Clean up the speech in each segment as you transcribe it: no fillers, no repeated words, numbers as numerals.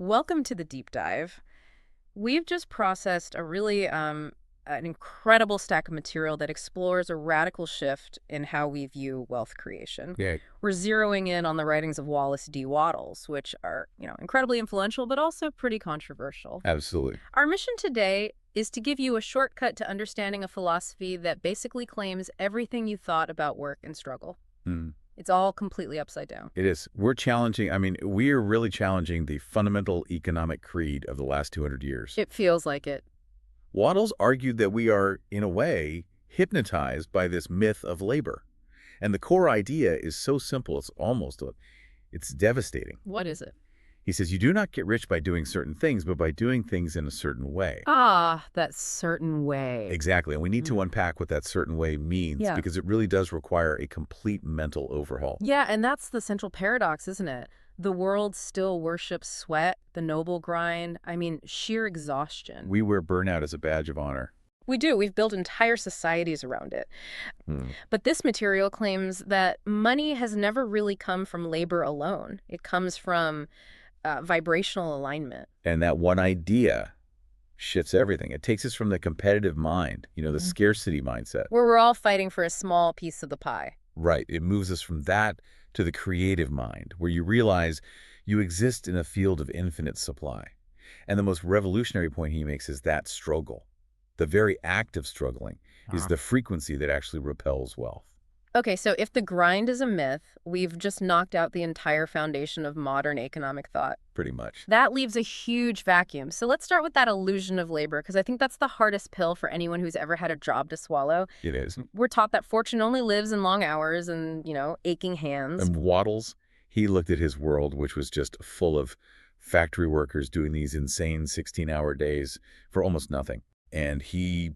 Welcome to the deep dive. We've just processed a really an incredible stack of material that explores a radical shift in how we view wealth creation. Yeah, We're zeroing in on the writings of Wallace D. Wattles, which are, incredibly influential but also pretty controversial. absolutely. Our mission today is to give you a shortcut to understanding a philosophy that basically claims everything you thought about work and struggle. Mm, It's all completely upside down. it is. We're challenging, we are really challenging the fundamental economic creed of the last 200 years. It feels like it. Wattles argued that we are, in a way, hypnotized by this myth of labor. And the core idea is so simple, it's devastating. What is it? He says, you do not get rich by doing certain things, but by doing things in a certain way. Ah, that certain way. Exactly. And we need to unpack what that certain way means Yeah. because it really does require a complete mental overhaul. Yeah, and that's the central paradox, isn't it? The world still worships sweat, the noble grind, sheer exhaustion. We wear burnout as a badge of honor. We do. We've built entire societies around it. Hmm. But this material claims that money has never really come from labor alone. It comes from vibrational alignment. And that one idea shifts everything. It takes us from the competitive mind, the scarcity mindset. Where we're all fighting for a small piece of the pie. Right. It moves us from that to the creative mind, where you realize you exist in a field of infinite supply. And the most revolutionary point he makes is that struggle. The very act of struggling is the frequency that actually repels wealth. Okay, so if the grind is a myth, we've just knocked out the entire foundation of modern economic thought. Pretty much. That leaves a huge vacuum. So let's start with that illusion of labor, because I think that's the hardest pill for anyone who's ever had a job to swallow. It is. We're taught that fortune only lives in long hours and, aching hands. And Wattles, he looked at his world, which was just full of factory workers doing these insane 16-hour days for almost nothing. And he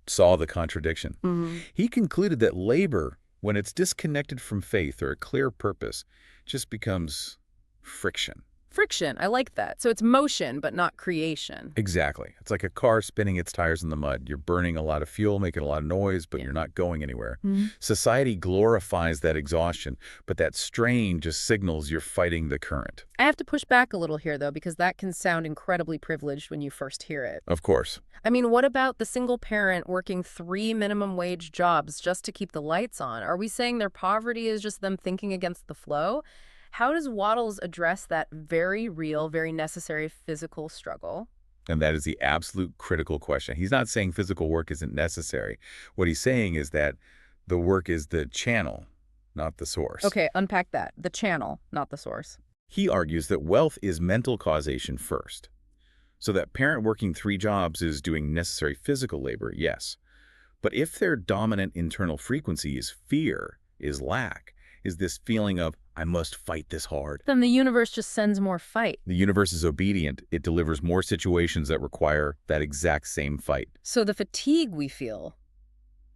saw the contradiction. He concluded that labor, when it's disconnected from faith or a clear purpose, just becomes friction. Friction, I like that. So it's motion, but not creation. Exactly. It's like a car spinning its tires in the mud. You're burning a lot of fuel, making a lot of noise, but Yeah. you're not going anywhere. Society glorifies that exhaustion, but that strain just signals you're fighting the current. I have to push back a little here, though, because that can sound incredibly privileged when you first hear it. Of course. What about the single parent working 3 minimum wage jobs just to keep the lights on? Are we saying their poverty is just them thinking against the flow? How does Wattles address that very real, very necessary physical struggle? And that is the absolute critical question. He's not saying physical work isn't necessary. What he's saying is that the work is the channel, not the source. Okay, unpack that. The channel, not the source. He argues that wealth is mental causation first. So that parent working 3 jobs is doing necessary physical labor, yes. But if their dominant internal frequency is fear, is lack, is this feeling of, I must fight this hard. Then the universe just sends more fight. The universe is obedient. It delivers more situations that require that exact same fight. So the fatigue we feel,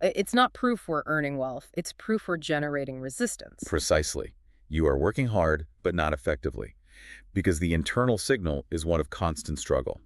it's not proof we're earning wealth. It's proof we're generating resistance. Precisely. You are working hard, but not effectively, because the internal signal is one of constant struggle.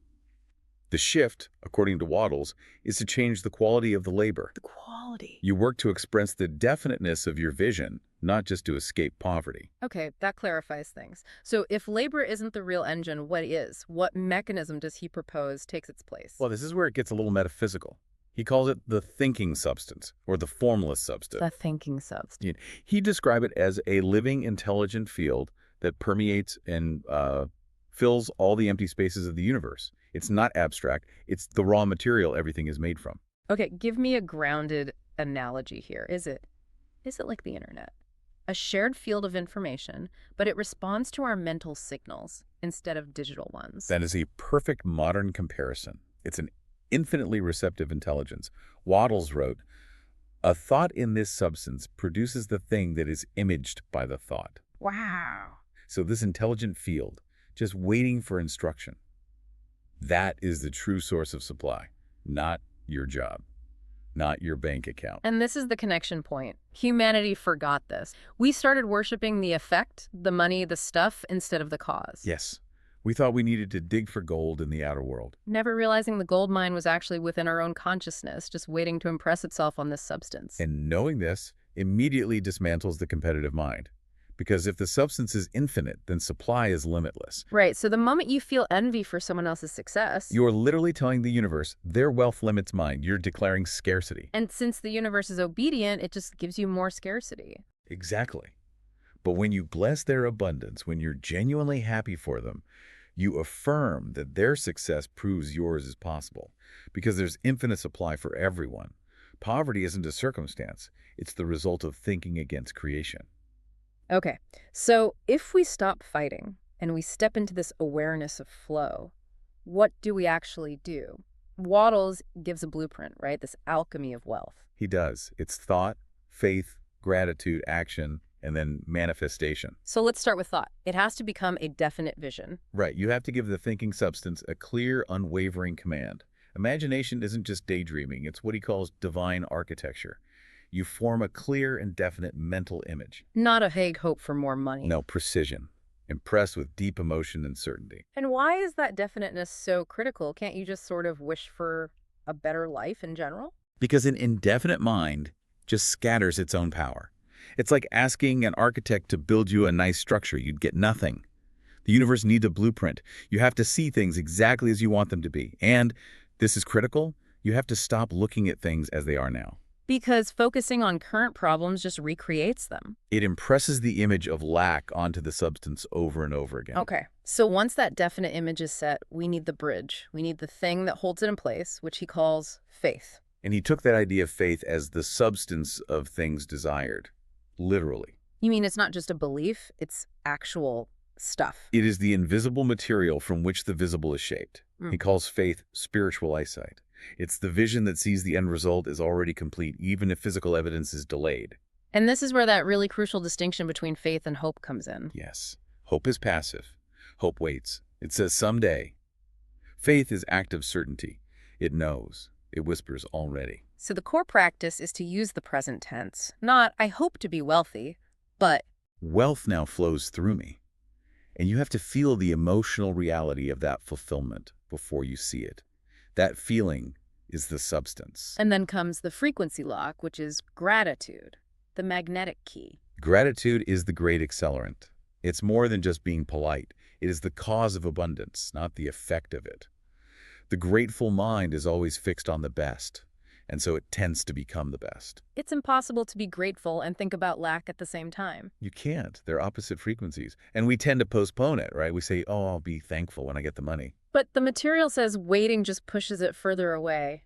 The shift, according to Wattles, is to change the quality of the labor. The quality. You work to express the definiteness of your vision, not just to escape poverty. Okay, that clarifies things. So if labor isn't the real engine, what is? What mechanism does he propose takes its place? Well, this is where it gets a little metaphysical. He calls it the thinking substance, or the formless substance. The thinking substance. He described it as a living, intelligent field that permeates and fills all the empty spaces of the universe. It's not abstract. It's the raw material everything is made from. Okay, give me a grounded analogy here. Is it like the internet? A shared field of information, but it responds to our mental signals instead of digital ones. That is a perfect modern comparison. It's an infinitely receptive intelligence. Wattles wrote, a thought in this substance produces the thing that is imaged by the thought. Wow. So this intelligent field, just waiting for instruction, that is the true source of supply, not your job, not your bank account. And this is the connection point. Humanity forgot this. We started worshiping the effect, the money, the stuff, instead of the cause. Yes, we thought we needed to dig for gold in the outer world. Never realizing the gold mine was actually within our own consciousness, just waiting to impress itself on this substance. And knowing this immediately dismantles the competitive mind, Because if the substance is infinite, then supply is limitless. Right, so the moment you feel envy for someone else's success, You're literally telling the universe, their wealth limits mine. You're declaring scarcity. and since the universe is obedient, it just gives you more scarcity. Exactly. But when you bless their abundance, when you're genuinely happy for them, you affirm that their success proves yours is possible, because there's infinite supply for everyone. Poverty isn't a circumstance. It's the result of thinking against creation. Okay, so if we stop fighting and we step into this awareness of flow, what do we actually do? Wattles gives a blueprint, right? This alchemy of wealth. He does. It's thought, faith, gratitude, action, and then manifestation. So let's start with thought. It has to become a definite vision. Right. You have to give the thinking substance a clear, unwavering command. Imagination isn't just daydreaming. It's what he calls divine architecture. You form a clear and definite mental image. Not a vague hope for more money. No, precision. Impressed with deep emotion and certainty. And why is that definiteness so critical? Can't you just sort of wish for a better life in general? Because an indefinite mind just scatters its own power. It's like asking an architect to build you a nice structure. You'd get nothing. The universe needs a blueprint. You have to see things exactly as you want them to be. And, this is critical, you have to stop looking at things as they are now. Because focusing on current problems just recreates them. It impresses the image of lack onto the substance over and over again. Okay, so once that definite image is set, we need the bridge. We need the thing that holds it in place, which he calls faith. And he took that idea of faith as the substance of things desired, literally. You mean it's not just a belief, it's actual stuff? It is the invisible material from which the visible is shaped. He calls faith spiritual eyesight. It's the vision that sees the end result is already complete, even if physical evidence is delayed. And this is where that really crucial distinction between faith and hope comes in. Yes. Hope is passive. Hope waits. It says someday. Faith is active certainty. It knows. It whispers already. So the core practice is to use the present tense. Not, I hope to be wealthy, but Wealth now flows through me. And you have to feel the emotional reality of that fulfillment before you see it. That feeling is the substance. and then comes the frequency lock, which is gratitude, the magnetic key. Gratitude is the great accelerant. It's more than just being polite. It is the cause of abundance, not the effect of it. The grateful mind is always fixed on the best, and so it tends to become the best. It's impossible to be grateful and think about lack at the same time. You can't. They're opposite frequencies. And we tend to postpone it, right? We say, oh, I'll be thankful when I get the money. But the material says waiting just pushes it further away.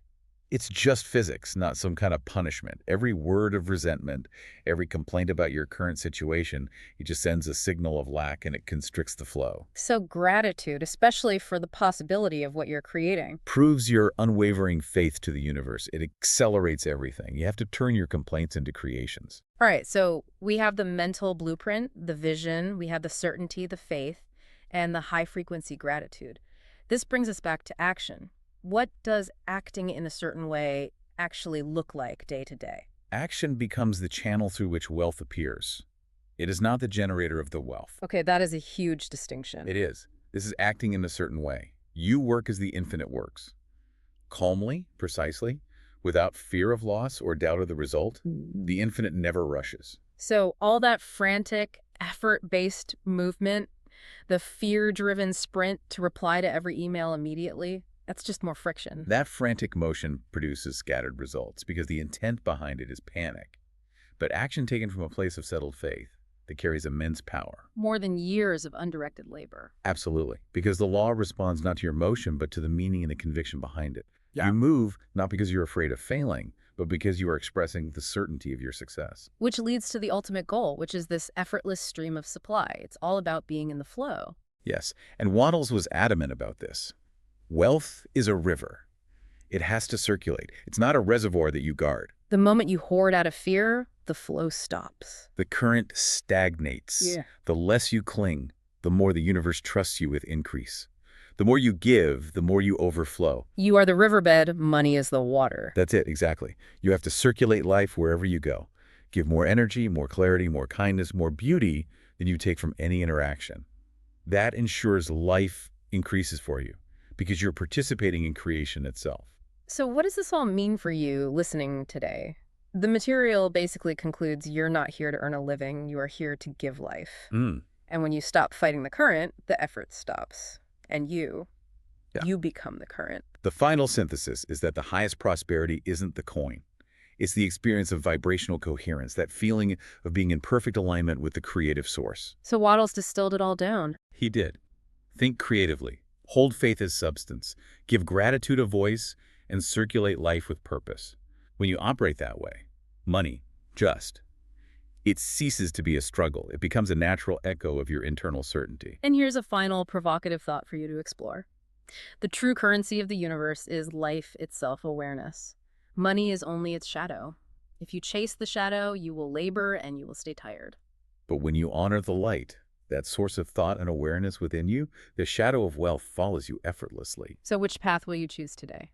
It's just physics, not some kind of punishment. Every word of resentment, every complaint about your current situation, it just sends a signal of lack and it constricts the flow. So gratitude, especially for the possibility of what you're creating. Proves your unwavering faith to the universe. It accelerates everything. You have to turn your complaints into creations. All right, so we have the mental blueprint, the vision, we have the certainty, the faith, and the high-frequency gratitude. This brings us back to action. What does acting in a certain way actually look like day to day? Action becomes the channel through which wealth appears. It is not the generator of the wealth. Okay, that is a huge distinction. It is. This is acting in a certain way. You work as the infinite works. Calmly, precisely, without fear of loss or doubt of the result, the infinite never rushes. So all that frantic, effort-based movement, the fear-driven sprint to reply to every email immediately, that's just more friction. That frantic motion produces scattered results because the intent behind it is panic. But action taken from a place of settled faith that carries immense power. More than years of undirected labor. Absolutely. Because the law responds not to your motion, but to the meaning and the conviction behind it. Yeah. You move not because you're afraid of failing, but because you are expressing the certainty of your success. Which leads to the ultimate goal, which is this effortless stream of supply. It's all about being in the flow. Yes, and Wattles was adamant about this. Wealth is a river. It has to circulate. It's not a reservoir that you guard. The moment you hoard out of fear, the flow stops. The current stagnates. Yeah. The less you cling, the more the universe trusts you with increase. The more you give, the more you overflow. You are the riverbed, money is the water. That's it, exactly. You have to circulate life wherever you go. Give more energy, more clarity, more kindness, more beauty than you take from any interaction. That ensures life increases for you because you're participating in creation itself. So what does this all mean for you listening today? The material basically concludes you're not here to earn a living, you are here to give life. Mm, And when you stop fighting the current, the effort stops. And yeah. you become the current. The final synthesis is that the highest prosperity isn't the coin. It's the experience of vibrational coherence, that feeling of being in perfect alignment with the creative source. So Wattles distilled it all down. He did. Think creatively. Hold faith as substance. Give gratitude a voice, and circulate life with purpose. When you operate that way, money, it ceases to be a struggle. It becomes a natural echo of your internal certainty. And here's a final provocative thought for you to explore. The true currency of the universe is life itself awareness. Money is only its shadow. If you chase the shadow, you will labor and you will stay tired. But when you honor the light, that source of thought and awareness within you, the shadow of wealth follows you effortlessly. So which path will you choose today?